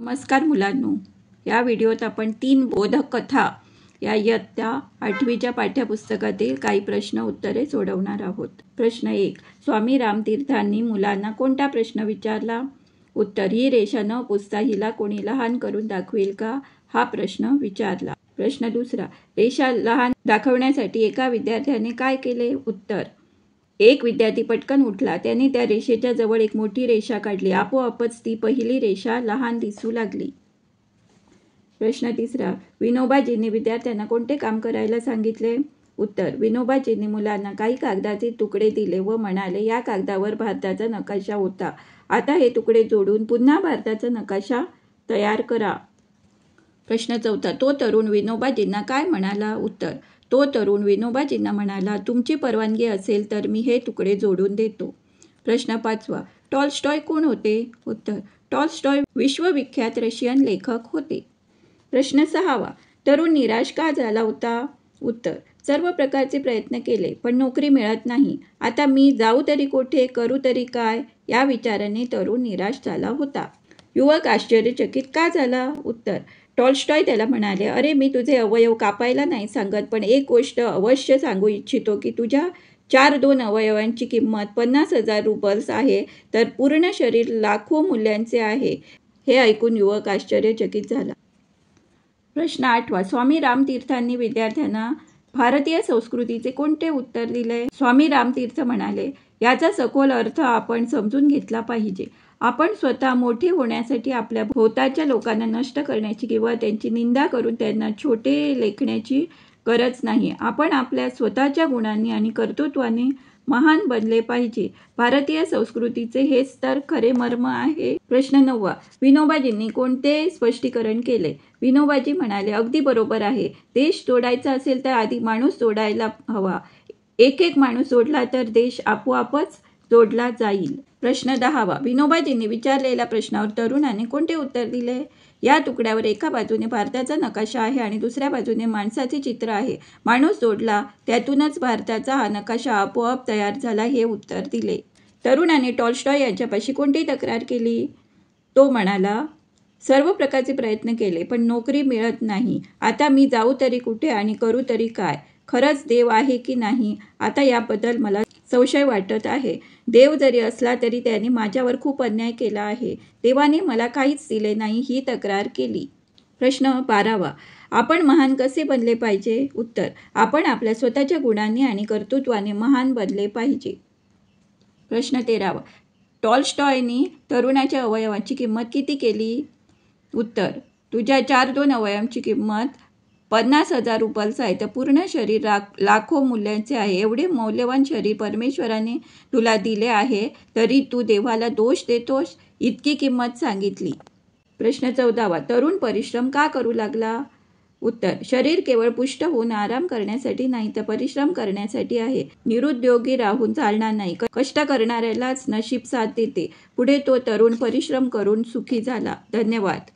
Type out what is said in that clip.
नमस्कार मुलांनो, या व्हिडिओत आपण 3 बोधक कथा या इयत्ता 8वीच्या पाठ्यपुस्तकातील काही प्रश्न उत्तरे सोडवणार आहोत। प्रश्न 1, स्वामी रामतीर्थांनी मुलांना कोणता प्रश्न विचारला? उत्तर, ही रेषा न पुसता हिला कोणी लहान करून दाखवेल का? हा प्रश्न विचारला। प्रश्न 2, रेषा लहान दाखवण्यासाठी एका विद्यार्थ्याने काय केले? उत्तर, एक विद्यार्थी पटकन उठला, त्याने त्या रेषेच्या जवळ एक मोठी रेषा काढली, आपोआपच ती पहिली रेषा लहान दिसू लागली। प्रश्न 3, विनोबाजींनी विद्यार्थ्यांना कोणते काम करायला सांगितले? उत्तर, विनोबाजींनी मुलांना काही कागदाचे तुकडे दिले व म्हणाले, या कागदावर भारताचा नकाशा होता, आता हे तुकडे जोडून पुन्हा भारताचा नकाशा तयार करा। प्रश्न 4, तो तरुण विनोबाजींना काय म्हणाला? उत्तर, तो तरुण विनोबाजींना म्हणाला, तुमची परवानगी असेल तर मी हे तुकडे जोडून देतो। प्रश्न 5, टॉल्स्टॉय कोण होते? उत्तर, टॉल्स्टॉय विश्वविख्यात रशियन लेखक होते। प्रश्न 6, तरुण निराश का झाला होता? उत्तर, सर्व प्रकारचे प्रयत्न केले पण नोकरी मिळत नाही, आता मी जाऊ तरी कोठे, करू तरी काय, या विचाराने तरुण निराश झाला होता। युवक आश्चर्यचकित का झाला? उत्तर, टॉल्स्टॉय त्याला म्हणाले, अरे मी तुझे अवयव कापायला नाही सांगत, पण एक गोष्ट अवश्य सांगू इच्छितो की तुझ्या 4 अवयवांची किंमत 50,000 रुबल्स आहे, तर पूर्ण शरीर लाखो मूल्यांचे आहे। हे ऐकून युवक आश्चर्यचकित झाला। प्रश्न 8, स्वामी रामतीर्थांनी विद्यार्थ्यांना भारतीय संस्कृतीचे कोणते उत्तर दिले? स्वामी रामतीर्थ म्हणाले, याचा सखोल अर्थ आपण समजून घेतला पाहिजे। आपण स्वतः मोठे होण्यासाठी आपल्या भोवताच्या लोकांना नष्ट करण्याची किंवा त्यांची निंदा करून त्यांना छोटे लेखण्याची गरज नाही। आपण आपल्या स्वतःच्या गुणांनी आणि कर्तृत्वाने महान बनले पाहिजे। भारतीय संस्कृतीचे हेच तर खरे मर्म आहे। प्रश्न 9, विनोबाजींनी कोणते स्पष्टीकरण केले? विनोबाजी म्हणाले, अगदी बरोबर आहे, देश जोडायचा असेल तर आधी माणूस जोडायला हवा, एक माणूस जोडला तर देश आपोआपच जोडला जाईल। प्रश्न 10, विनोबाजींनी विचारलेल्या प्रश्नावर तरुणाने कोणते उत्तर दिले? या तुकड्यावर एका बाजूने भारताचा नकाशा आहे आणि दुसऱ्या बाजूने माणसाचे चित्र आहे, माणूस जोडला त्यातूनच भारताचा हा नकाशा आपोआप तयार झाला, हे उत्तर दिले। तरुणाने टॉल्स्टॉय यांच्यापाशी कोणती तक्रार केली? तो म्हणाला, सर्व प्रकारचे प्रयत्न केले पण नोकरी मिळत नाही, आता मी जाऊ तरी कुठे आणि करू तरी काय, खरंच देव आहे की नाही, आता याबद्दल मला संशय वाटत आहे, देव जरी असला तरी त्याने माझ्यावर खूप अन्याय केला आहे, देवाने मला काहीच दिले नाही, ही तक्रार केली। प्रश्न 12, आपण महान कसे बनले पाहिजे? उत्तर, आपण आपल्या स्वतःच्या गुणांनी आणि कर्तृत्वाने महान बनले पाहिजे। प्रश्न 13, टॉल्स्टॉयने तरुणाच्या अवयवांची किंमत किती केली? उत्तर, तुझ्या 4 अवयवांची किंमत 50,000 रुबल्स आहे, तर पूर्ण शरीर लाखो मूल्यांचे आहे, एवढे मौल्यवान शरीर परमेश्वराने तुला दिले आहे, तरी तू देवाला दोष देतोस, इतकी किंमत सांगितली। प्रश्न 14, तरुण परिश्रम का करू लागला? उत्तर, शरीर केवळ पुष्ट होऊन आराम करण्यासाठी नाही तर परिश्रम करण्यासाठी आहे, निरुद्योगी राहून चालणार नाही, कष्ट करणाऱ्यालाच नशीब साथ देते। पुढे तो तरुण परिश्रम करून सुखी झाला। धन्यवाद।